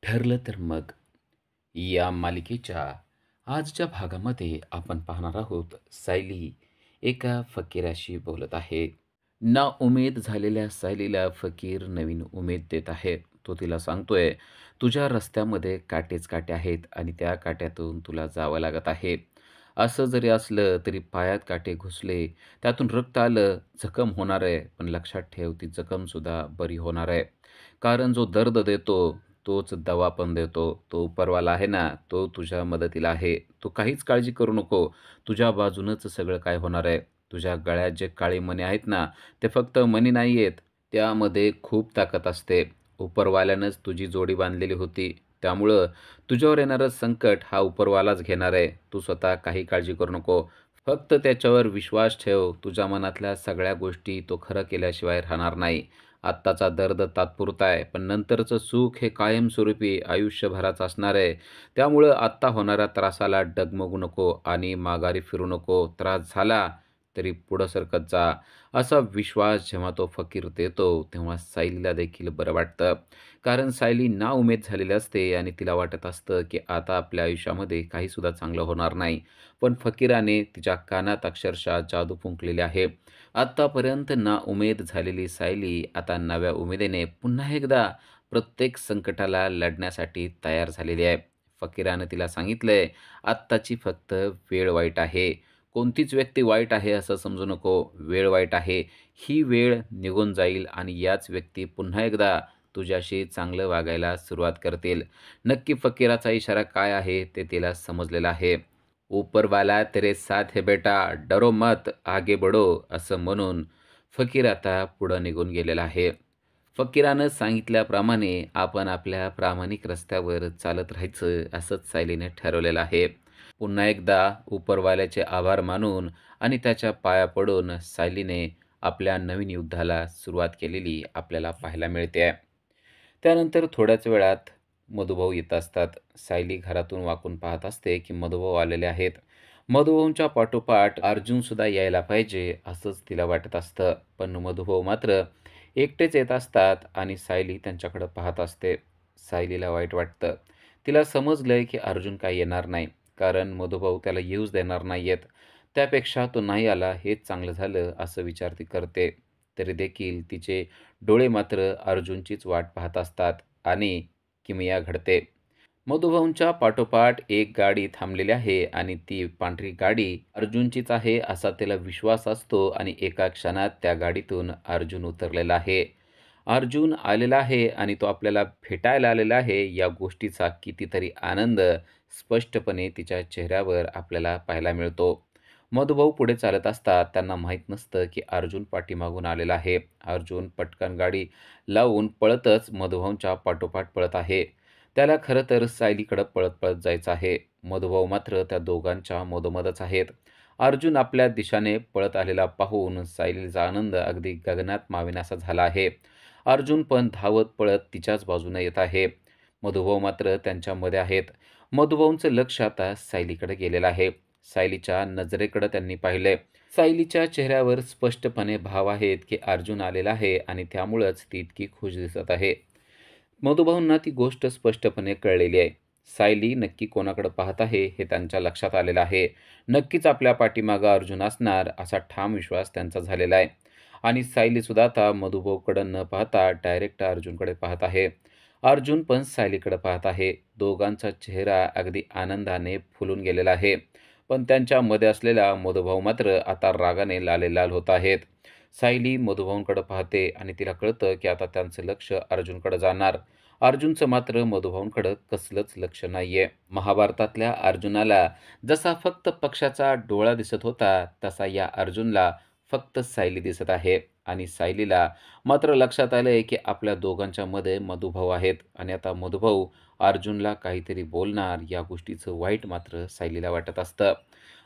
ठरलं तर मग या मालिकेच्या आजच्या भागामध्ये आपण पाहणार आहोत सायली एका फकीराशी बोलत आहे. ना उमेद झालेल्या सायलीला फकीर नवीन उमेद देत आहे. तो तिला सांगतोय, तुझ्या रस्त्यामध्ये काटेच काटे आहेत आणि त्या काट्यातून तुला जावं लागत आहे. असं जरी असलं तरी पायात काटे घुसले, त्यातून रक्त आलं, जखम होणार आहे. पण लक्षात ठेव, ती जखमसुद्धा बरी होणार आहे. कारण जो दर्द देतो तोच दवा पण देतो. तो उपरवाला आहे ना, तो तुझ्या मदतीला आहे. तू काहीच काळजी करू नको. तुझ्या बाजूनच सगळं काय होणार आहे. तुझ्या गळ्यात जे काळे मणी आहेत ना, ते फक्त मणी नाही आहेत. त्यामध्ये खूप ताकद असते. उपरवाल्यानंच तुझी जोडी बांधलेली होती. त्यामुळं तुझ्यावर येणारं संकट हा उपरवालाच घेणार आहे. तू स्वतः काही काळजी करू नको. फक्त त्याच्यावर विश्वास ठेव. तुझ्या मनातल्या सगळ्या गोष्टी तो खरं केल्याशिवाय राहणार नाही. आत्ताचा दर्द तात्पुरता आहे, पण नंतरचं सुख हे कायमस्वरूपी आयुष्यभराचं असणार आहे. त्यामुळं आत्ता होणाऱ्या त्रासाला डगमगू नको आणि माघारी फिरू नको. त्रास झाला तरी पुढं सरकत जा. असा विश्वास जेव्हा तो फकीर देतो, तेव्हा सायलीला देखील बरं वाटतं. कारण सायली नाउमेद झालेली असते आणि तिला वाटत असतं, की आता आपल्या आयुष्यामध्ये काहीसुद्धा चांगलं होणार नाही. पण फकीराने तिच्या कानात अक्षरशः जादू फुंकलेली आहे. आत्तापर्यंत नाउमेद झालेली सायली आता नव्या उमेदीने पुन्हा एकदा प्रत्येक संकटाला लढण्यासाठी तयार झालेली आहे. फकीरानं तिला सांगितलंय, आत्ताची फक्त वेळ वाईट आहे. कोणतीच व्यक्ती वाईट आहे असं समजू नको. वेळ वाईट आहे. ही वेळ निघून जाईल आणि याच व्यक्ती पुन्हा एकदा तुझ्याशी चांगलं वागायला सुरुवात करतील. नक्की फकीराचा इशारा काय आहे ते तिला समजलेलं आहे. ऊपर वाला तेरे साथ है बेटा, डरो मत, आगे बढो असं म्हणून फकीर आता पुढं निघून गेलेला आहे. फकीरानं सांगितल्याप्रमाणे आपण आपल्या प्रामाणिक रस्त्यावर चालत राहायचं असंच सायलीने ठरवलेलं आहे. पुन्हा एकदा उपरवाल्याचे आभार मानून आणि त्याच्या पाया पडून सायलीने आपल्या नवीन युद्धाला सुरुवात केलेली आपल्याला पाहायला मिळते. त्यानंतर थोड्याच वेळात मधुभाऊ येत असतात. सायली घरातून वाकून पाहत असते की मधुभाऊ आलेले आहेत. मधुभाऊंच्या पाठोपाठ अर्जुनसुद्धा यायला पाहिजे असंच तिला वाटत असतं. पण मधुभाऊ मात्र एकटेच येत असतात आणि सायली त्यांच्याकडं पाहत असते. सायलीला वाईट वाटतं. तिला समजलंय की अर्जुन काही येणार नाही. कारण मधुभाऊ त्याला येऊच देणार नाहीयेत. त्यापेक्षा तो नाही आला हेच चांगलं झालं असं विचार ती करते. तरी देखील तिचे डोळे मात्र अर्जुनचीच वाट पाहत असतात आणि किमया घडते. मधुभाऊंच्या पाठोपाठ एक गाडी थांबलेली आहे आणि ती पांढरी गाडी अर्जुनचीच आहे असा त्याला विश्वास असतो आणि एका क्षणात त्या गाडीतून अर्जुन उतरलेला आहे. अर्जुन आलेला आहे आणि तो आपल्याला भेटायला आलेला आहे या गोष्टीचा कितीतरी आनंद स्पष्टपणे तिच्या चेहऱ्यावर आपल्याला पाहायला मिळतो. मधुभाऊ पुढे चालत असतात. त्यांना माहीत नसतं की अर्जुन पाठीमागून आलेला आहे. अर्जुन पटकन गाडी लावून पळतच मधुभाऊंच्या पाठोपाठ पळत आहे. त्याला खरं तर सायलीकडं पळत-पळत जायचं आहे. मधुभाऊ मात्र त्या दोघांच्या मधोमधच आहेत. अर्जुन आपल्या दिशेने पळत आलेला पाहून सायलीचा आनंद अगदी गगनात मावेनासा झाला आहे. अर्जुन पण धावत पळत तिच्याच बाजूने येत आहे. मधुभाऊ मात्र त्यांच्यामध्ये आहेत. मधुभाऊंचं लक्ष आता सायलीकडे गेलेलं आहे. सायलीच्या नजरेकडे त्यांनी पाहिले. सायलीच्या चेहऱ्यावर स्पष्टपणे भाव आहेत की अर्जुन आलेला आहे आणि त्यामुळंच ती इतकी खुश दिसत आहे. मधुभाऊंना ती गोष्ट स्पष्टपणे कळलेली आहे. सायली नक्की कोणाकडे पाहत आहे हे त्यांच्या लक्षात आलेलं आहे. नक्कीच आपल्या पाठीमागं अर्जुन असणार असा ठाम विश्वास त्यांचा झालेला आहे. आणि सायलीसुद्धा आता मधुभाऊकडे न पाहता डायरेक्ट अर्जुनकडे पाहत आहे. अर्जुन पण सायलीकडे पाहत आहे. दोघांचा चेहरा अगदी आनंदाने फुलून गेलेला आहे. पण त्यांच्यामध्ये असलेला मधुभाऊ मात्र आता रागाने लालेलाल होत आहेत. सायली मधुभाऊंकडे पाहते आणि तिला कळतं की आता त्यांचं लक्ष अर्जुनकडे जाणार. अर्जुनचं मात्र मधुभाऊंकडं कसलंच लक्ष नाहीये. महाभारतातल्या अर्जुनाला जसा फक्त पक्षाचा डोळा दिसत होता, तसा या अर्जुनला फक्त सायली दिसत आहे. आणि सायलीला मात्र लक्षात आलंय की आपल्या दोघांच्यामध्ये मधुभाऊ आहेत आणि आता मधुभाऊ अर्जुनला काहीतरी बोलणार या गोष्टीचं वाईट मात्र सायलीला वाटत असतं.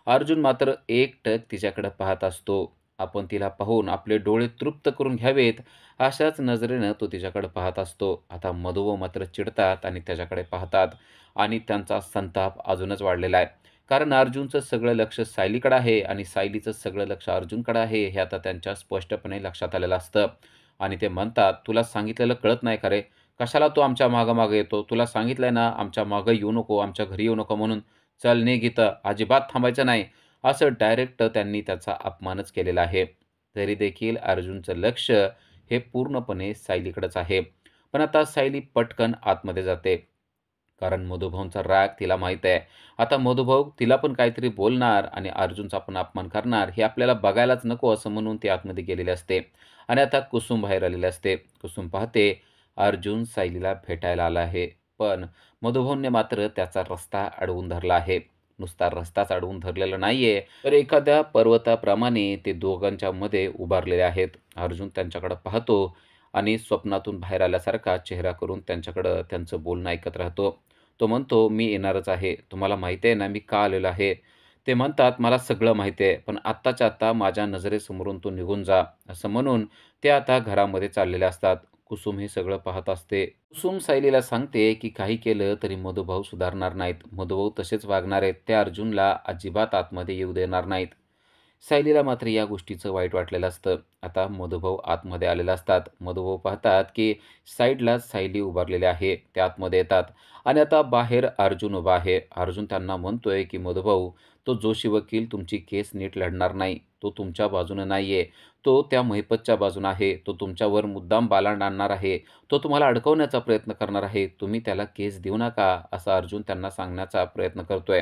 अर्जुन मात्र एकटक तिच्याकडे पाहत असतो. आपण तिला पाहून आपले डोळे तृप्त करून घ्यावेत अशाच नजरेनं तो तिच्याकडे पाहत असतो. आता मधुभाऊ मात्र चिडतात आणि त्याच्याकडे पाहतात आणि त्यांचा संताप अजूनच वाढलेला आहे. कारण अर्जुनचं सगळं लक्ष सायलीकडे आहे आणि सायलीचं सगळं लक्ष अर्जुनकडे आहे हे आता त्यांच्या स्पष्टपणे लक्षात आलेलं असतं. आणि ते म्हणतात, "तुला सांगितलेलं कळत नाही का रे? कशाला तू आमच्या मागं-मागं येतो? तुला सांगितलंय ना, आमच्या मागं येऊ नको, आमच्या घरी येऊ नको म्हणून. चल निघ इथं, अजिबात थांबायचं नाही." असं डायरेक्ट त्यांनी त्याचा अपमानच केलेला आहे. तरी देखील अर्जुनचं लक्ष हे पूर्णपणे सायलीकडेच आहे. पण आता सायली पटकन आतमध्ये जाते. कारण मधुभाऊंचा राग तिला माहीत आहे. आता मधुभाऊ तिला पण काहीतरी बोलणार आणि अर्जुनचा पण अपमान करणार, हे आपल्याला बघायलाच नको असं म्हणून ती आतमध्ये गेलेली असते. आणि आता कुसुम बाहेर आलेली असते. कुसुम पाहते अर्जुन सायलीला भेटायला आला आहे. पण मधुभाऊंनी मात्र त्याचा रस्ता अडवून धरला आहे. नुसता रस्ताच अडवून धरलेला नाहीये, तर एखाद्या पर्वताप्रमाणे ते दोघांच्या मध्ये उभारलेले आहेत. अर्जुन त्यांच्याकडे पाहतो आणि स्वप्नातून बाहेर आल्यासारखा चेहरा करून त्यांच्याकडं त्यांचं बोलणं ऐकत राहतो. तो म्हणतो, "मी येणारच आहे. तुम्हाला माहिती आहे ना मी का आलेलो आहे?" ते म्हणतात, "मला सगळं माहिती आहे, पण आत्ताच्या आत्ता माझ्या नजरेसमोरून तू निघून जा." असं म्हणून ते आता घरामध्ये चाललेले असतात. कुसुम हे सगळं पाहत असते. कुसुम सायलीला सांगते, की काही केलं तरी मधुभाऊ सुधारणार नाहीत. मधुभाऊ तसेच वागणार आहेत. ते अर्जुनला अजिबात आतमध्ये येऊ देणार नाहीत. सायलीला मात्र या गोष्टीचं वाईट वाटलेलं असतं. आता मधुभाऊ आतमध्ये आलेले असतात. मधुभाऊ पाहतात, की साईडलाच सायली उभारलेली आहे. ते आतमध्ये येतात आणि आता बाहेर अर्जुन उभा आहे. अर्जुन त्यांना म्हणतोय, की "मधुभाऊ, तो जोशी वकील तुमची केस नीट लढणार नाही. तो तुमच्या बाजूने नाहीये. तो त्या महिपतच्या बाजूने आहे. तो तुमच्यावर मुद्दाम बालांड आणणार आहे. तो तुम्हाला अडकवण्याचा प्रयत्न करणार आहे. तुम्ही त्याला केस देऊ नका," असं अर्जुन त्यांना सांगण्याचा प्रयत्न करतोय.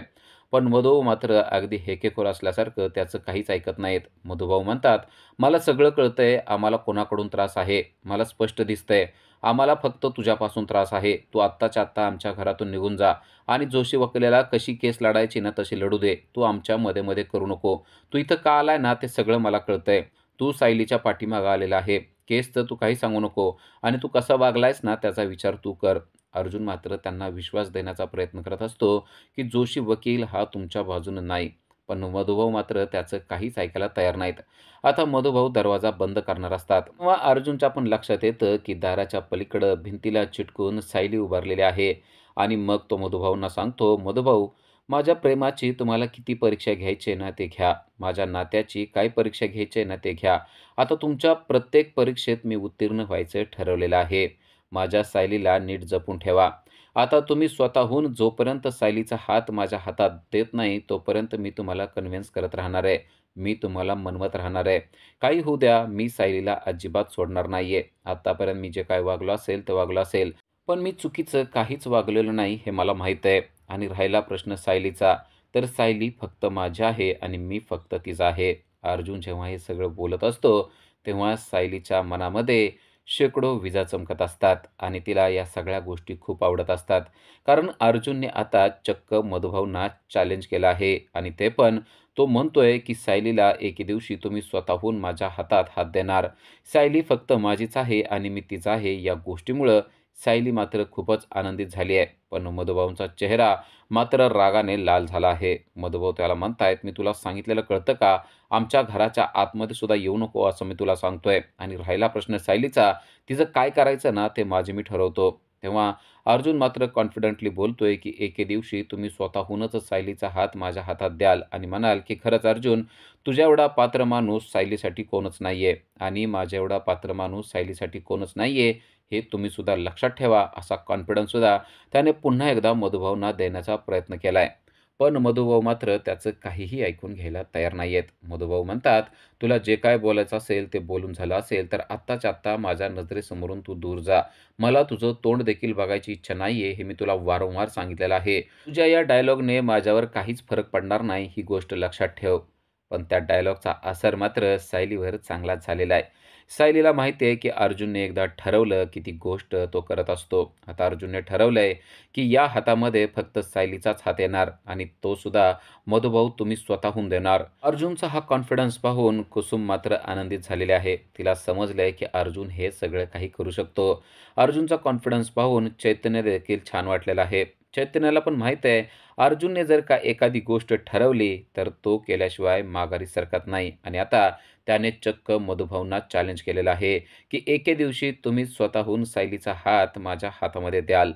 पण मधुभाऊ मात्र अगदी हेकेखोर असल्यासारखं त्याचं काहीच ऐकत नाहीत. मधुभाऊ म्हणतात, "मला सगळं कळतंय. आम्हाला कोणाकडून त्रास आहे. मला स्पष्ट दिसतंय. आम्हाला फक्त तुझ्यापासून त्रास आहे. तू आत्ताच्या आत्ता आमच्या घरातून निघून जा आणि जोशी वकिलाला कशी केस लढायची ना तशी लढू दे. तू आमच्या मध्ये-मध्ये करू नको. तू इथं का आलाय ना ते सगळं मला कळतंय. तू सायलीच्या पाठीमागं आलेला आहे. केसचं तू काही सांगू नको आणि तू कसा वागलायस ना त्याचा विचार तू कर." अर्जुन मात्र त्यांना विश्वास देण्याचा प्रयत्न करत असतो, की जोशी वकील हा तुमच्या बाजूने नाही. पण मधुभाऊ मात्र त्याचं काहीच ऐकायला तयार नाहीत. आता मधुभाऊ दरवाजा बंद करणार असतात. तेव्हा अर्जुनच्या पण लक्षात येतं, की दाराच्या पलीकडं भिंतीला चिटकून सायली उभारलेली आहे आणि मग तो मधुभाऊंना सांगतो, "मधुभाऊ, माझ्या प्रेमाची तुम्हाला किती परीक्षा घ्यायची आहे ना ते घ्या. माझ्या नात्याची काय परीक्षा घ्यायची आहे ना ते घ्या. आता तुमच्या प्रत्येक परीक्षेत मी उत्तीर्ण व्हायचं ठरवलेलं आहे. माझ्या सायलीला नीट जपून ठेवा. आता तुम्ही स्वतःहून जोपर्यंत सायलीचा हात माझ्या हातात देत नाही, तोपर्यंत मी तुम्हाला कन्व्हिन्स करत राहणार आहे. मी तुम्हाला मनवत राहणार आहे. काही होऊ द्या, मी सायलीला अजिबात सोडणार नाहीये. आत्तापर्यंत मी जे काही वागलो असेल, ते वागलो असेल. पण मी चुकीचं काहीच वागलेलं नाही, हे मला माहीत आहे. आणि राहिला प्रश्न सायलीचा, तर सायली फक्त माझी आहे आणि मी फक्त तिचा आहे." अर्जुन जेव्हा हे सगळं बोलत असतो, तेव्हा सायलीच्या मनामध्ये शेकडो विजा चमकत असतात आणि तिला या सगळ्या गोष्टी खूप आवडत असतात. कारण अर्जुनने आता चक्क मधुभाऊंना चॅलेंज केलं आहे आणि ते पण तो म्हणतोय, की "सायलीला एके दिवशी तुम्ही स्वतःहून माझ्या हातात हात देणार. सायली फक्त माझीच आहे आणि मी तिचा आहे." या गोष्टीमुळं सायली मात्र खूपच आनंदित झाली आहे. पण मधुभाऊंचा चेहरा मात्र रागाने लाल झाला आहे. मधुभाऊ त्याला म्हणतायत, "मी तुला सांगितलेलं कळतं का? आमच्या घराच्या आतमध्ये सुद्धा येऊ नको असं मी तुला सांगतोय. आणि राहिला प्रश्न सायलीचा, तिचं काय करायचं ना ते माझे मी ठरवतो." तेव्हा अर्जुन मात्र कॉन्फिडंटली बोलतोय, की "एके दिवशी तुम्ही स्वतःहूनच सायलीचा हात माझ्या हातात द्याल आणि म्हणाल, की खरंच अर्जुन, तुझ्या एवढा पात्र माणूस सायलीसाठी कोणच नाहीये आणि माझ्या एवढा पात्र माणूस सायलीसाठी कोणच नाहीये, हे तुम्ही सुद्धा लक्षात ठेवा." असा कॉन्फिडन्स सुद्धा त्याने पुन्हा एकदा मधुभाऊंना देण्याचा प्रयत्न केलाय. पण मधुभाऊ मात्र त्याचं काहीही ऐकून घ्यायला तयार नाहीयेत. मधुभाऊ म्हणतात, "तुला जे काय बोलायचं असेल ते बोलून झालं असेल, तर आत्ताच्या आत्ता माझ्या नजरेसमोरून तू दूर जा. मला तुझं तोंड देखील बघायची इच्छा नाहीये, हे मी तुला वारंवार सांगितलेलं आहे. तुझ्या या डायलॉगने माझ्यावर काहीच फरक पडणार नाही, ही गोष्ट लक्षात ठेव." पण त्या डायलॉगचा असर मात्र सायलीवर चांगलाच झालेला आहे. सायलीला माहिती आहे, की अर्जुनने एकदा ठरवलं, की ती गोष्ट तो करत असतो. आता अर्जुनने ठरवलंय, की या हातामध्ये फक्त सायलीचाच हात येणार आणि तो सुद्धा मधुभाऊ तुम्ही स्वतःहून देणार. अर्जुनचा हा कॉन्फिडन्स पाहून कुसुम मात्र आनंदित झालेली आहे. तिला समजलंय, की अर्जुन हे सगळं काही करू शकतो. अर्जुनचा कॉन्फिडन्स पाहून चैतन्य देखील छान वाटलेला आहे. चैतन्याला पण माहीत आहे, अर्जुनने जर का एखादी गोष्ट ठरवली, तर तो केल्याशिवाय माघारी सरकत नाही आणि आता त्याने चक्क मधुभाऊंना चॅलेंज केलेलं आहे, की "एके दिवशी तुम्ही स्वतःहून सायलीचा हात माझ्या हातामध्ये द्याल."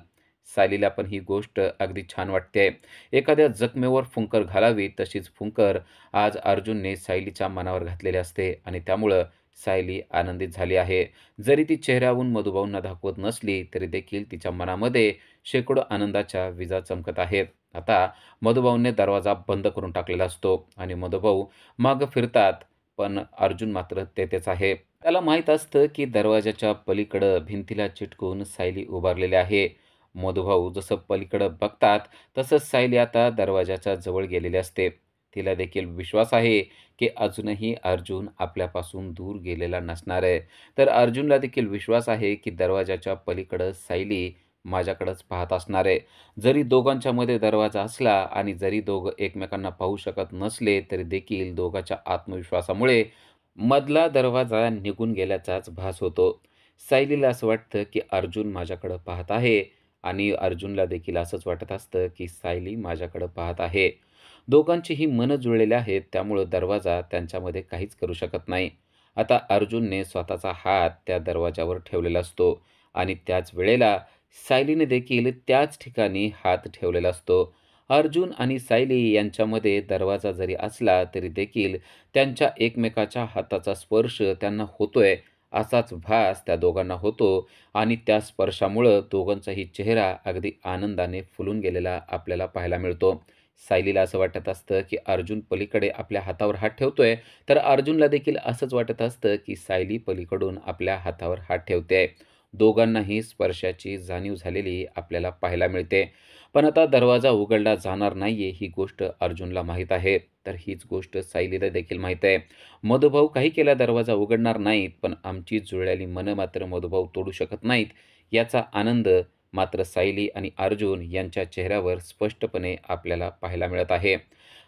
सायलीला पण ही गोष्ट अगदी छान वाटते. एखाद्या जखमेवर फुंकर घालावी तशीच फुंकर आज अर्जुनने सायलीच्या मनावर घातलेली असते आणि त्यामुळं सायली आनंदित झाली आहे. जरी ती चेहऱ्यावरून मधुभाऊंना दाखवत नसली तरी देखील तिच्या मनामध्ये शेकडो आनंदाच्या विजा चमकत आहेत. आता मधुभाऊंनी दरवाजा बंद करून टाकलेला असतो आणि मधुभाऊ मागं फिरतात, पण अर्जुन मात्र तेथेच आहे. त्याला माहीत असतं की दरवाजाच्या पलीकडं भिंतीला चिटकून सायली उभारलेली आहे. मधुभाऊ जसं पलीकडं बघतात, तसंच सायली आता दरवाजाच्या जवळ गेलेली असते. तिला देखील विश्वास आहे की अजूनही अर्जुन आपल्यापासून दूर गेलेला नसणार आहे. तर अर्जुनला देखील विश्वास आहे की दरवाजाच्या पलीकडं सायली माझ्याकडंच पाहत असणार आहे. जरी दोघांच्यामध्ये दरवाजा असला आणि जरी दोघं एकमेकांना पाहू शकत नसले, तरी देखील दोघांच्या आत्मविश्वासामुळे मधला दरवाजा निघून गेल्याचाच भास होतो. सायलीला असं वाटतं की अर्जुन माझ्याकडं पाहत आहे आणि अर्जुनला देखील असंच वाटत असतं की सायली माझ्याकडं पाहत आहे. दोघांचीही मनं जुळलेली आहेत, त्यामुळं दरवाजा त्यांच्यामध्ये काहीच करू शकत नाही. आता अर्जुनने स्वतःचा हात त्या दरवाजावर ठेवलेला असतो आणि त्याच वेळेला सायलीने देखील त्याच ठिकाणी हात ठेवलेला असतो. अर्जुन आणि सायली यांच्यामध्ये दरवाजा जरी असला तरी देखील त्यांच्या एकमेकाच्या हाताचा स्पर्श त्यांना होतोय, असाच भास त्या दोघांना होतो आणि त्या स्पर्शामुळं दोघांचाही चेहरा अगदी आनंदाने फुलून गेलेला आपल्याला पाहायला मिळतो. सायलीला असं वाटत असतं, की अर्जुन पलीकडे आपल्या हातावर हात ठेवतोय, तर अर्जुनला देखील असंच वाटत असतं, की सायली पलीकडून आपल्या हातावर हात ठेवते. दोघांनाही स्पर्शाची जाणीव झालेली आपल्याला पाहायला मिळते. पण आता दरवाजा उघडला जाणार नाहीये ही गोष्ट अर्जुनला माहीत आहे. तर हीच गोष्ट सायलीला देखील माहीत आहे. मधुभाऊ काही केला दरवाजा उघडणार नाहीत, पण आमची जुळलेली मनं मात्र मधुभाऊ तोडू शकत नाहीत. याचा आनंद मात्र सायली आणि अर्जुन यांच्या चेहऱ्यावर स्पष्टपणे आपल्याला पाहायला मिळत आहे.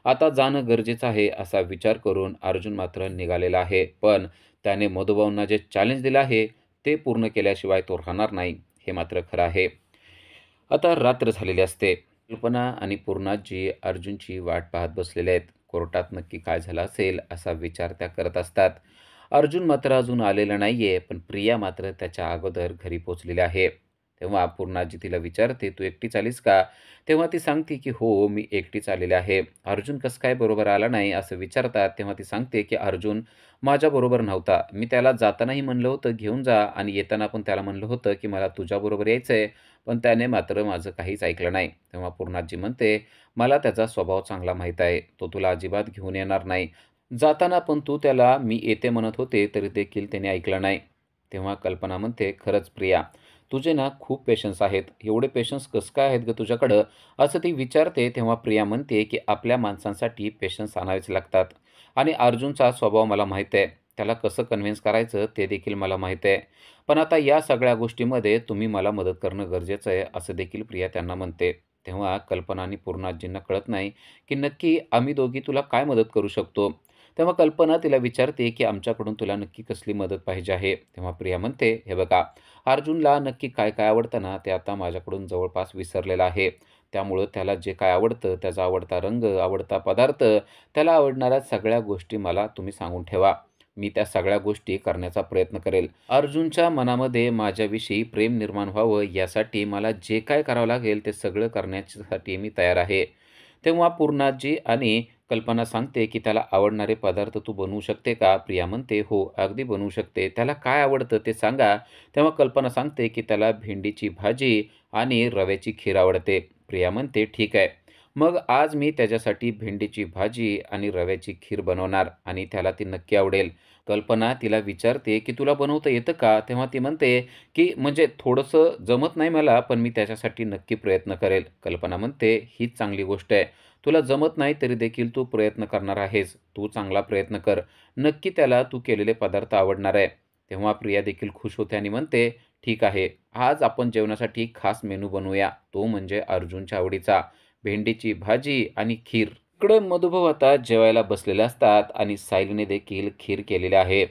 आता जाणं गरजेचं आहे असा विचार करून अर्जुन मात्र निघालेला आहे. पण त्याने मधुभाऊंना जे चॅलेंज दिलं आहे, ते पूर्ण केल्याशिवाय तो राहणार नाही, हे मात्र खरं आहे. आता रात्र झालेली असते. कल्पना आणि पूर्णाजी अर्जुनची वाट पाहत बसलेले आहेत. कोर्टात नक्की काय झालं असेल असा विचार त्या करत असतात. अर्जुन मात्र अजून आलेला नाहीये, पण प्रिया मात्र त्याच्या अगोदर घरी पोहोचलेली आहे. तेव्हा पूर्णाजी तिला विचारते, "तू एकटीच आलीस का?" तेव्हा ती सांगते, की "हो, मी एकटीच आलेले आहे." "अर्जुन कसं काय बरोबर आला नाही?" असं विचारतात. तेव्हा ती सांगते, की "अर्जुन माझ्याबरोबर नव्हता. मी त्याला जातानाही म्हणलं होतं घेऊन जा आणि येताना पण त्याला म्हणलं होतं, की मला तुझ्याबरोबर यायचंय. पण त्याने मात्र माझं काहीच ऐकलं नाही." तेव्हा पूर्णाजी म्हणते, "मला त्याचा स्वभाव चांगला माहीत आहे. तो तुला अजिबात घेऊन येणार नाही. जाताना पण तू त्याला मी येते म्हणत होते, तरी देखील त्याने ऐकलं नाही." तेव्हा कल्पना म्हणते, "खरंच प्रिया, तुझे ना खूप पेशन्स आहेत. एवढे पेशन्स कसं काय आहेत गं तुझ्याकडं?" असं ती विचारते. तेव्हा प्रिया म्हणते, की "आपल्या माणसांसाठी पेशन्स आणावेच लागतात आणि अर्जुनचा स्वभाव मला माहीत आहे. त्याला कसं कन्व्हिन्स करायचं ते देखील मला माहीत आहे. पण आता या सगळ्या गोष्टीमध्ये तुम्ही मला मदत करणं गरजेचं आहे," असं देखील प्रिया त्यांना म्हणते. तेव्हा कल्पना आणि पूर्णाजींना कळत नाही, की नक्की आम्ही दोघी तुला काय मदत करू शकतो? तेव्हा कल्पना तिला विचारते, की "आमच्याकडून तुला नक्की कसली मदत पाहिजे आहे?" तेव्हा प्रिया म्हणते, "हे बघा, अर्जुनला नक्की काय-काय आवडतं ना, ते आता माझ्याकडून जवळपास विसरलेलं आहे. त्यामुळं त्याला जे काय आवडतं, त्याचा आवडता रंग, आवडता पदार्थ, त्याला आवडणाऱ्या सगळ्या गोष्टी मला तुम्ही सांगून ठेवा. मी त्या सगळ्या गोष्टी करण्याचा प्रयत्न करेल. अर्जुनच्या मनामध्ये माझ्याविषयी प्रेम निर्माण व्हावं, यासाठी मला जे काय करावं लागेल, ते सगळं करण्यासाठी मी तयार आहे." तेव्हा पूर्णाजी आणि कल्पना सांगते, की "त्याला आवडणारे पदार्थ तू बनवू शकते का?" प्रिया म्हणते, "हो, अगदी बनवू शकते. त्याला काय आवडतं ते सांगा." तेव्हा कल्पना सांगते, की "त्याला भेंडीची भाजी आणि रव्याची खीर आवडते." प्रिया म्हणते, "ठीक आहे. मग आज मी त्याच्यासाठी भेंडीची भाजी आणि रव्याची खीर बनवणार आणि त्याला ती नक्की आवडेल." कल्पना तिला विचारते, की "तुला बनवता येतं का?" तेव्हा ती म्हणते, की "म्हणजे थोडंसं जमत नाही मला, पण मी त्याच्यासाठी नक्की प्रयत्न करेल." कल्पना म्हणते, "हीच चांगली गोष्ट आहे. तुला जमत नाही तरी देखील तू प्रयत्न करणार आहेस. तू चांगला प्रयत्न कर. नक्की त्याला तू केलेले पदार्थ आवडणार आहे." तेव्हा प्रिया देखील खुश होते आणि म्हणते, "ठीक आहे. आज आपण जेवणासाठी खास मेनू बनवूया. तो म्हणजे अर्जुनच्या आवडीचा भेंडीची भाजी आणि खीर." इकडे मधुभाऊ आता जेवायला बसलेले असतात आणि सायलीने देखील खीर केलेली आहे.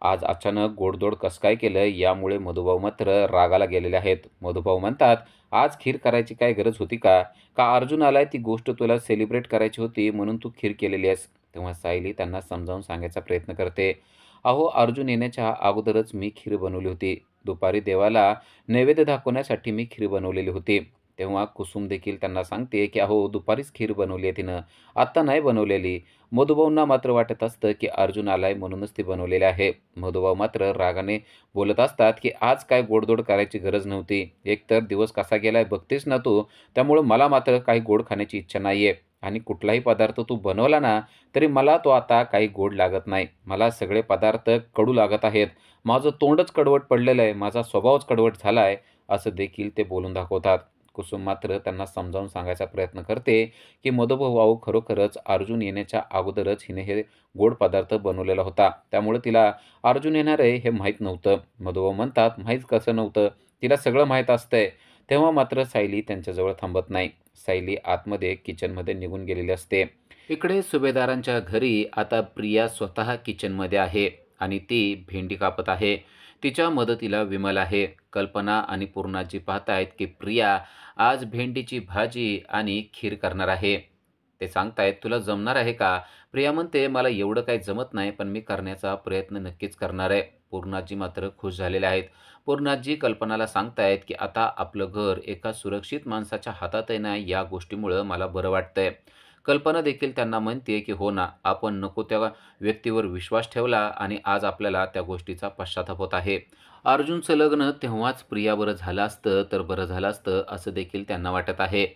आज अचानक गोडधोड कसं काय केलं यामुळे मधुभाऊ मात्र रागाला गेलेले आहेत. मधुभाऊ म्हणतात, "आज खीर करायची काय गरज होती का? का अर्जुन आलाय ती गोष्ट तुला सेलिब्रेट करायची होती म्हणून तू खीर केलेली आहेस." तेव्हा सायली त्यांना समजावून सांगायचा प्रयत्न करते. "अहो, अर्जुन येण्याच्या अगोदरच मी खीर बनवली होती. दुपारी देवाला नैवेद्य दाखवण्यासाठी मी खीर बनवलेली होती. तेव्हा कुसुम देखील त्यांना सांगते, की "अहो, दुपारीच खीर बनवली आहे तिनं, आत्ता नाही बनवलेली." मधुभाऊंना मात्र वाटत असतं, की अर्जुन आलाय म्हणूनच ती बनवलेली आहे. मधुभाऊ मात्र रागाने बोलत असतात, की "आज काय गोडधोड करायची गरज नव्हती. एकतर दिवस कसा गेलाय बघतेस ना तू, त्यामुळं मला मात्र काही गोड खाण्याची इच्छा नाहीये आणि कुठलाही पदार्थ तू बनवला ना, तरी मला तो आता काही गोड लागत नाही. मला सगळे पदार्थ कडू लागत आहेत. माझं तोंडच कडवट पडलेलं आहे. माझा स्वभावच कडवट झाला आहे." असं देखील ते बोलून दाखवतात. कुसुम मात्र त्यांना समजावून सांगायचा प्रयत्न करते, की "मधुभाऊ खरोखरच अर्जुन येण्याच्या अगोदरच हिने हे गोड पदार्थ बनवलेला होता. त्यामुळे तिला अर्जुन येणार आहे हे माहीत नव्हतं." मधुभाऊ म्हणतात, "माहीत कसं नव्हतं? तिला सगळं माहीत असतंय." तेव्हा मात्र सायली त्यांच्याजवळ थांबत नाही. सायली आतमध्ये किचनमध्ये निघून गेलेली असते. इकडे सुभेदारांच्या घरी आता प्रिया स्वतः किचनमध्ये आहे आणि ती भेंडी कापत आहे. तिच्या मदतीला विमल आहे. कल्पना आणि पूर्णाजी पाहतायत की प्रिया आज भेंडीची भाजी आणि खीर करणार आहे. ते सांगतायत, "तुला जमणार आहे का?" प्रिया म्हणते, "मला एवढं काही जमत नाही, पण मी करण्याचा प्रयत्न नक्कीच करणार आहे." पूर्णाजी मात्र खुश झालेले आहेत. पूर्णाजी कल्पनाला सांगतायत, की "आता आपलं घर एका सुरक्षित माणसाच्या हातात आहे ना, या गोष्टीमुळं मला बरं वाटतंय." कल्पना देखील त्यांना म्हणते, की "हो ना, आपण नको त्या व्यक्तीवर विश्वास ठेवला आणि आज आपल्याला त्या गोष्टीचा पश्चाताप होत आहे." अर्जुनचं लग्न तेव्हाच प्रियाबरोबर झालं असतं तर बरं झालं असतं, असं देखील त्यांना वाटत आहे.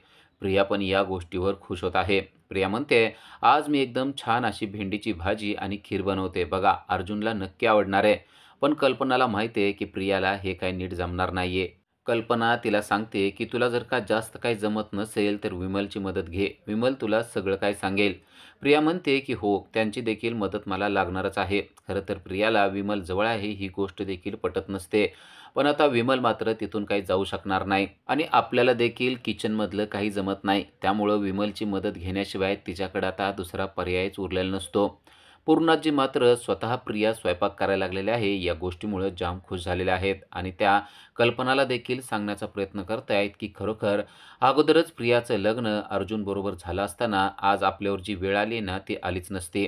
प्रिया पण या गोष्टीवर खुश होत आहे. प्रिया म्हणते, "आज मी एकदम छान अशी भेंडीची भाजी आणि खीर बनवते. बघा, अर्जुनला नक्की आवडणार आहे." पण कल्पनाला माहिती आहे, की प्रियाला हे काही नीट जमणार नाहीये. कल्पना तिला सांगते, की "तुला जर का जास्त काही जमत नसेल, तर विमलची मदत घे. विमल तुला सगळं काही सांगेल." प्रिया म्हणते, की "हो, त्यांची देखील मदत मला लागणारच आहे." खरं तर प्रियाला विमल जवळ आहे ही गोष्ट देखील पटत नसते. पण आता विमल मात्र तिथून काही जाऊ शकणार नाही आणि आपल्याला देखील किचनमधलं काही जमत नाही. त्यामुळं विमलची मदत घेण्याशिवाय तिच्याकडे आता दुसरा पर्यायच उरलेला नसतो. पूर्णाजी मात्र स्वतः प्रिया स्वयंपाक करायला लागलेल्या आहे या गोष्टीमुळे जाम खुश झालेल्या आहेत आणि त्या कल्पनाला देखील सांगण्याचा प्रयत्न करतायत, की खरोखर अगोदरच प्रियाचं लग्न अर्जुनबरोबर झालं असताना आज आपल्यावर जी वेळ आली ना, ती आलीच नसती.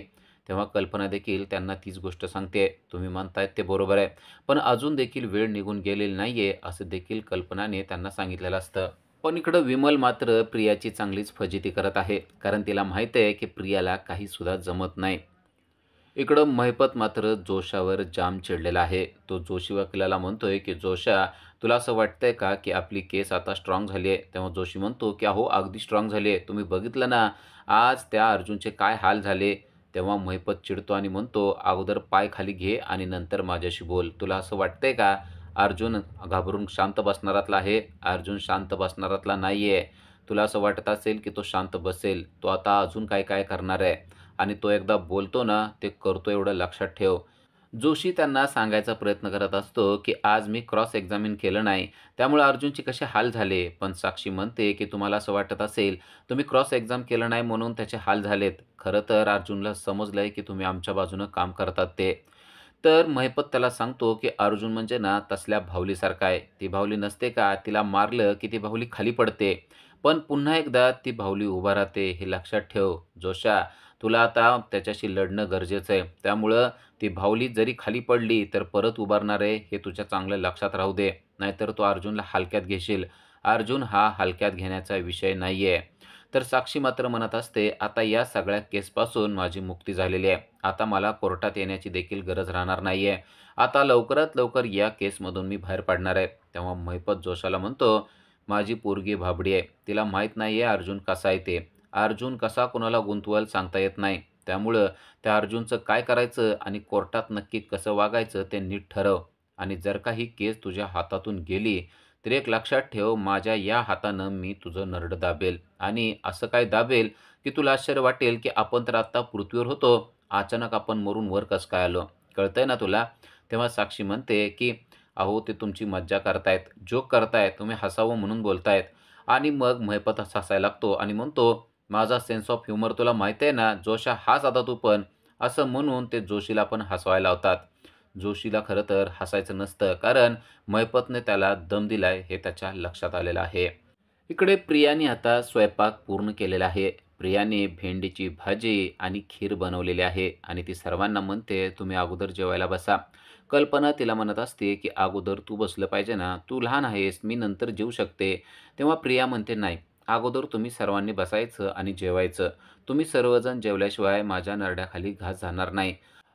तेव्हा कल्पना देखील त्यांना तीच गोष्ट सांगते. "तुम्ही म्हणतायत ते बरोबर आहे. पण अजून देखील वेळ निघून गेलेली नाहीये," असं देखील कल्पनाने त्यांना सांगितलेलं असतं. पण इकडं विमल मात्र प्रियाची चांगलीच फजिती करत आहे. कारण तिला माहीत आहे, की प्रियाला काहीसुद्धा जमत नाही. इकडं महिपत मात्र जोशावर जाम चिडलेला आहे. तो जोशी वकिलाला म्हणतोय, की "जोशा, तुला असं वाटतंय का, की आपली केस आता स्ट्राँग झाली आहे?" तेव्हा जोशी म्हणतो, की "अहो, अगदी स्ट्राँग झाली आहे. तुम्ही बघितलं ना, आज त्या अर्जुनचे काय हाल झाले." तेव्हा महिपत चिडतो आणि म्हणतो, "अगोदर पाय खाली घे आणि नंतर माझ्याशी बोल. तुला असं वाटतंय का, अर्जुन घाबरून शांत बसणारातला आहे? अर्जुन शांत बसणारातला नाहीये. तुला असं वाटत असेल, की तो शांत बसेल. तो आता अजून काय-काय करणार आहे. आणि तो एकदा बोलतो ना, ते करतो एवढं लक्षात ठेव." जोशी त्यांना सांगायचा प्रयत्न करत असतो, की "आज मी क्रॉस एक्झामिन केलं नाही, त्यामुळे अर्जुनचे कसे हाल झाले." पण साक्षी म्हणते, की "तुम्हाला असं वाटत असेल, तुम्ही क्रॉस एक्झाम केलं नाही म्हणून त्याचे हाल झालेत. खरं तर अर्जुनला समजलंय, की तुम्ही आमच्या बाजूनं काम करतात ते." तर महिपत त्याला सांगतो, की "अर्जुन म्हणजे ना तसल्या बाहुलीसारखा आहे. ती बाहुली नसते का, तिला मारलं की ती बाहुली खाली पडते. पण पुन्हा एकदा ती बाहुली उभा राहते, हे लक्षात ठेव जोशा. तुला आता त्याच्याशी लढणं गरजेचं आहे. त्यामुळं ती बाहुली जरी खाली पडली, तर परत उभारणार आहे, हे तुझ्या चांगलं लक्षात राहू दे. नाहीतर तू अर्जुनला हलक्यात घेशील. अर्जुन हा हलक्यात घेण्याचा विषय नाहीये." तर साक्षी मात्र म्हणत असते, "आता या सगळ्या केसपासून माझी मुक्ती झालेली आहे. आता मला कोर्टात येण्याची देखील गरज राहणार नाहीये. आता लवकरात लवकर या केसमधून मी बाहेर पडणार आहे." तेव्हा महिपत जोशाला म्हणतो, "माझी पोरगी भाबडी आहे. तिला माहीत नाहीये अर्जुन कसा आहे ते. अर्जुन कसा कुणाला गुंतवल सांगता येत नाही. त्यामुळं त्या अर्जुनचं काय करायचं आणि कोर्टात नक्की कसं वागायचं ते नीट ठरव. आणि जर का ही केस तुझ्या हातातून गेली, तर एक लक्षात ठेव, माझ्या या हातानं मी तुझं नरडं दाबेल आणि असं काय दाबेल, की तुला आश्चर्य वाटेल, की आपण तर आत्ता पृथ्वीवर होतो, अचानक आपण मरून वर कसं काय आलो? कळतंय ना तुला?" तेव्हा साक्षी म्हणते, की "अहो, ते तुमची मज्जा करतायत, जोक करतायत, तुम्ही हसावं म्हणून बोलतायत." आणि मग महिपत हसायला लागतो आणि म्हणतो, "माझा सेन्स ऑफ ह्युमर तुला माहिती आहे ना, जोशा हाच आता तू पण." असं म्हणून ते जोशीला पण हसवायला लावतात. जोशीला खरं तर हसायचं नसतं, कारण महिपतने त्याला दम दिलाय हे त्याच्या लक्षात आलेलं आहे. इकडे प्रियाने आता स्वयंपाक पूर्ण केलेला आहे. प्रियाने भेंडीची भाजी आणि खीर बनवलेली आहे आणि ती सर्वांना म्हणते, "तुम्ही अगोदर जेवायला बसा." कल्पना तिला म्हणत असते, की "अगोदर तू बसलं पाहिजे ना, तू लहान आहेस, मी नंतर जेवू शकते." तेव्हा प्रिया म्हणते, "नाही, अगोदर तुम्ही सर्वांनी बसायचं आणि जेवायचं. तुम्ही सर्वजण जेवल्याशिवाय माझ्या नरड्याखाली घास जाणार नाही."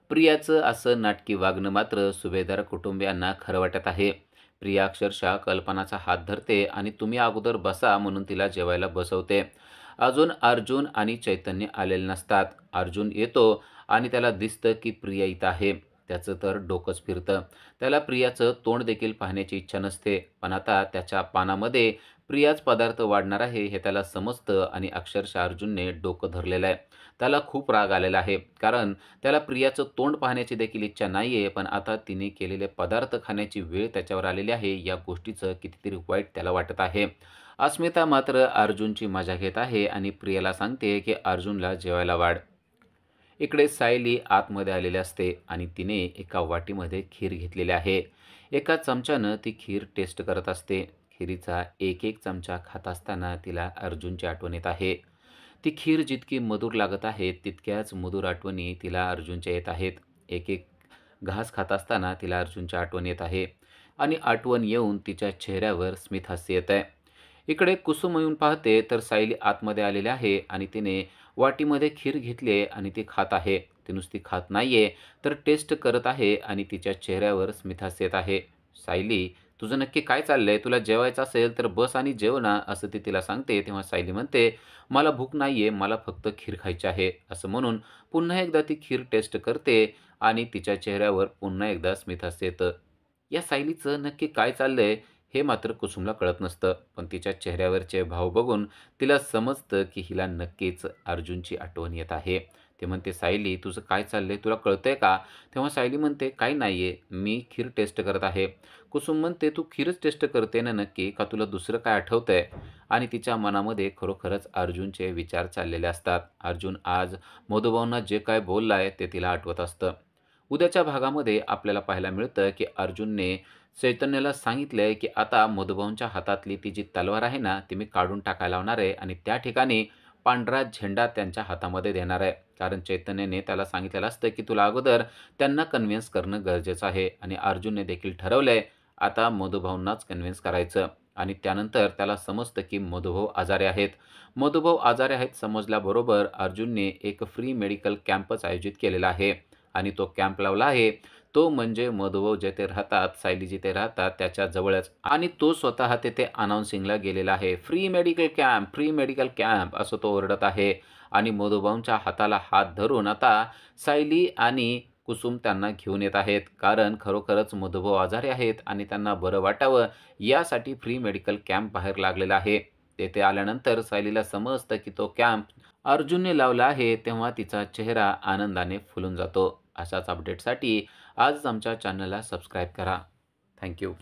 प्रियाचं असं नाटकी वागणं मात्र सुभेदार कुटुंबियांना खरं वाटत आहे. प्रिया अक्षरशः कल्पनाचा हात धरते आणि "तुम्ही अगोदर बसा" म्हणून तिला जेवायला बसवते. अजून अर्जुन आणि चैतन्य आलेले नसतात. अर्जुन येतो आणि त्याला दिसतं की प्रिया इथं आहे. त्याचं तर डोकंच फिरतं. त्याला प्रियाचं तोंड देखील पाहण्याची इच्छा नसते. पण आता त्याच्या पानामध्ये प्रियाच पदार्थ वाढणार आहे हे त्याला समजतं आणि अक्षरशः अर्जुनने डोकं धरलेलं आहे. त्याला खूप राग आलेला आहे. कारण त्याला प्रियाचं तोंड पाहण्याची देखील इच्छा नाहीये, पण आता तिने केलेले पदार्थ खाण्याची वेळ त्याच्यावर आलेली आहे. या गोष्टीचं कितीतरी वाईट त्याला वाटत आहे. अस्मिता मात्र अर्जुनची मजा घेत आहे आणि प्रियाला सांगते की अर्जुनला जेवायला वाढ. इकडे सायली आतमध्ये आलेली असते आणि तिने एका वाटीमध्ये खीर घेतलेली आहे. एका चमच्यानं ती खीर टेस्ट करत असते. खिरीचा एक एक चमचा खात असताना तिला अर्जुनची आठवण येत आहे. ती खीर जितकी मधुर लागत आहे, तितक्याच मधुर आठवणी तिला अर्जुनच्या येत आहेत. एक एक घास खात असताना तिला अर्जुनची आठवण येत आहे आणि आठवण येऊन तिच्या चेहऱ्यावर स्मितहास्य येत आहे. इकडे कुसुम येऊन पाहते तर सायली आतमध्ये आलेली आहे आणि तिने वाटीमध्ये खीर घेतली आहे आणि ती खात आहे. ती नुसती खात नाहीये, तर टेस्ट करत आहे आणि तिच्या चेहऱ्यावर स्मितहास्य येत आहे. "सायली, तुझं नक्की काय चाललंय? तुला जेवायचं असेल तर बस आणि जेव ना," असं ती तिला सांगते. तेव्हा सायली म्हणते, "मला भूक नाहीये, मला फक्त खीर खायची आहे." असं म्हणून पुन्हा एकदा ती खीर टेस्ट करते आणि तिच्या चेहऱ्यावर पुन्हा एकदा स्मितहास्य येतं. या सायलीचं नक्की काय चाललंय हे मात्र कुसुमला कळत नसतं. पण तिच्या चेहऱ्यावरचे भाव बघून तिला समजतं की हिला नक्कीच अर्जुनची आठवण येत आहे. ते म्हणते, "सायली, तुझं काय चाललंय? तुला कळतंय का?" तेव्हा सायली म्हणते, "काही नाहीये. मी खीर टेस्ट करत आहे." कुसुम म्हणते, "तू खीरच टेस्ट करते ना नक्की? का तुला दुसरं काय आठवतंय?" आणि तिच्या मनामध्ये खरोखरच अर्जुनचे विचार चाललेले असतात. अर्जुन आज मधुभाऊंना जे काय बोललाय ते तिला आठवत असतं. उद्याच्या भागामध्ये आपल्याला पाहायला मिळतं की अर्जुनने चैतन्याला सांगितलंय की आता मधुभाऊंच्या हातातली ती जी तलवार आहे ना, ती मी काढून टाकायला लावणार आहे आणि त्या ठिकाणी पांढरा झेंडा त्यांच्या हातामध्ये देणार आहे. कारण चैतन्याने त्याला सांगितलेलं असतं की तुला अगोदर त्यांना कन्व्हिन्स करणं गरजेचं आहे आणि अर्जुनने देखील ठरवलंय आता मधुभाऊंनाच कन्व्हिन्स करायचं आणि त्यानंतर त्याला समजतं की मधुभाऊ आजारी आहेत. मधुभाऊ आजारी आहेत समजल्याबरोबर अर्जुनने एक फ्री मेडिकल कॅम्पच आयोजित केलेला आहे आणि तो कॅम्प लावला आहे तो म्हणजे मधुभाऊ जेथे राहतात, सायली जिथे राहतात त्याच्या जवळच आणि तो स्वतः तेथे अनाउन्सिंगला गेलेला आहे. Free medical camp, free medical camp असं तो ओरडत आहे आणि मधुभाऊंच्या हाताला हात धरून आता सायली आणि कुसुम त्यांना घेऊन येत आहेत. कारण खरोखरच मधुभाऊ आजारी आहेत आणि त्यांना बरं वाटावं यासाठी फ्री मेडिकल कॅम्प बाहेर लागलेला आहे. तेथे आल्यानंतर सायलीला समजतं की तो कॅम्प अर्जुनने लावला आहे. तेव्हा तिचा चेहरा आनंदाने फुलून जातो. अशाच अपडेटसाठी आजच आमच्या चॅनलला सबस्क्राईब करा. Thank you.